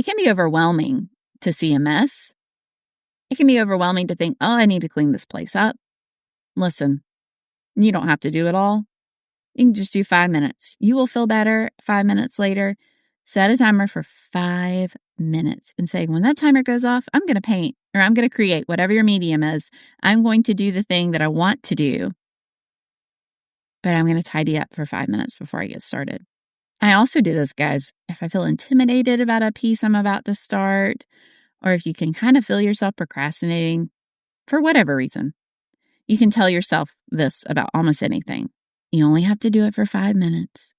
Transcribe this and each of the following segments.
It can be overwhelming to see a mess. It can be overwhelming to think, oh, I need to clean this place up. Listen, you don't have to do it all. You can just do 5 minutes. You will feel better 5 minutes later. Set a timer for 5 minutes and say, when that timer goes off, I'm going to paint or I'm going to create whatever your medium is. I'm going to do the thing that I want to do, but I'm going to tidy up for 5 minutes before I get started. I also do this, guys, if I feel intimidated about a piece I'm about to start, or if you can kind of feel yourself procrastinating for whatever reason. You can tell yourself this about almost anything. You only have to do it for 5 minutes.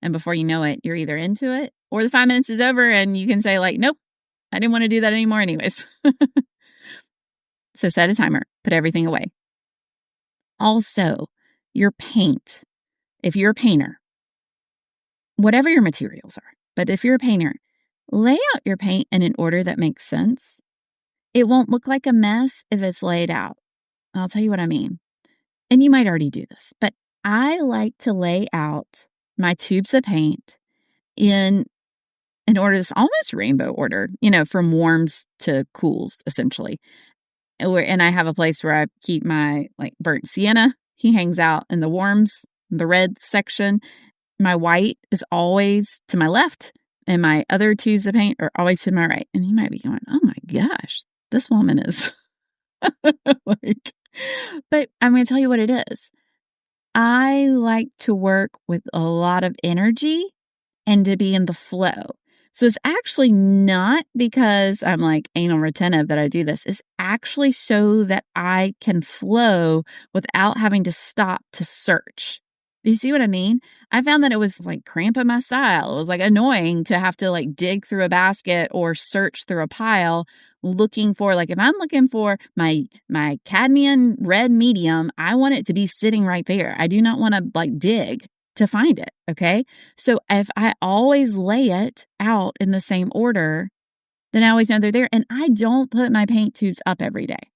And before you know it, you're either into it or the 5 minutes is over and you can say like, nope, I didn't want to do that anymore anyways. So set a timer, put everything away. Also, your paint. If you're a painter, whatever your materials are, but if you're a painter, lay out your paint in an order that makes sense. It won't look like a mess if it's laid out. I'll tell you what I mean. And you might already do this, but I like to lay out my tubes of paint in an order that's almost rainbow order, from warms to cools, essentially. And I have a place where I keep my burnt sienna. He hangs out in the warms, the red section. My white is always to my left, and my other tubes of paint are always to my right. And you might be going, oh my gosh, this woman is but I'm going to tell you what it is. I like to work with a lot of energy and to be in the flow. So it's actually not because I'm anal retentive that I do this. It's actually so that I can flow without having to stop to search. Do you see what I mean? I found that it was cramping my style. It was annoying to have to dig through a basket or search through a pile looking for, if I'm looking for my cadmium red medium, I want it to be sitting right there. I do not want to dig to find it. Okay. So if I always lay it out in the same order, then I always know they're there. And I don't put my paint tubes up every day.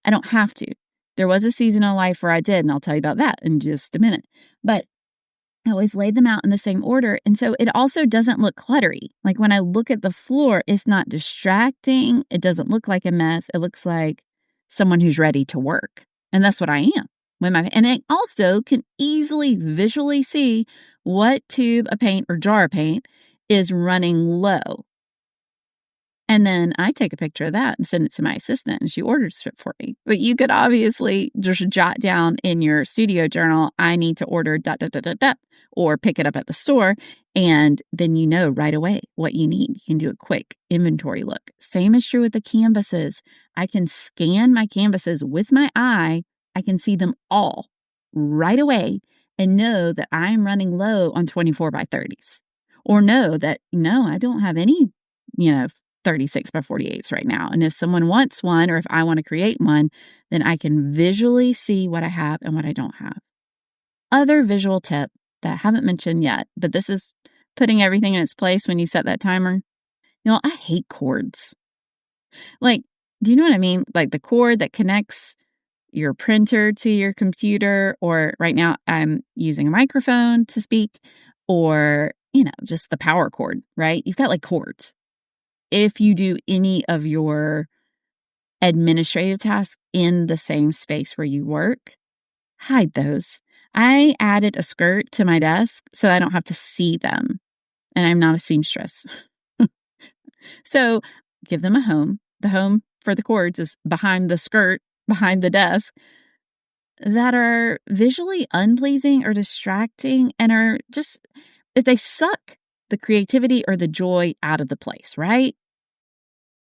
I don't have to. There was a season of life where I did, and I'll tell you about that in just a minute. But I always lay them out in the same order. And so it also doesn't look cluttery. When I look at the floor, it's not distracting. It doesn't look like a mess. It looks like someone who's ready to work. And that's what I am. And I also can easily visually see what tube of paint or jar of paint is running low. And then I take a picture of that and send it to my assistant, and she orders it for me. But you could obviously just jot down in your studio journal, I need to order ... or pick it up at the store, and then you know right away what you need. You can do a quick inventory look. Same is true with the canvases. I can scan my canvases with my eye. I can see them all right away and know that I'm running low on 24 by 30s. Or know that, no, I don't have any, 36 by 48s right now. And if someone wants one, or if I want to create one, then I can visually see what I have and what I don't have. Other visual tip that I haven't mentioned yet, but this is putting everything in its place when you set that timer. I hate cords. Do you know what I mean? The cord that connects your printer to your computer, or right now I'm using a microphone to speak, or, just the power cord, right? You've got cords. If you do any of your administrative tasks in the same space where you work, hide those. I added a skirt to my desk so I don't have to see them. And I'm not a seamstress. So give them a home. The home for the cords is behind the skirt, behind the desk, that are visually unpleasing or distracting and are just, if they suck the creativity or the joy out of the place, right?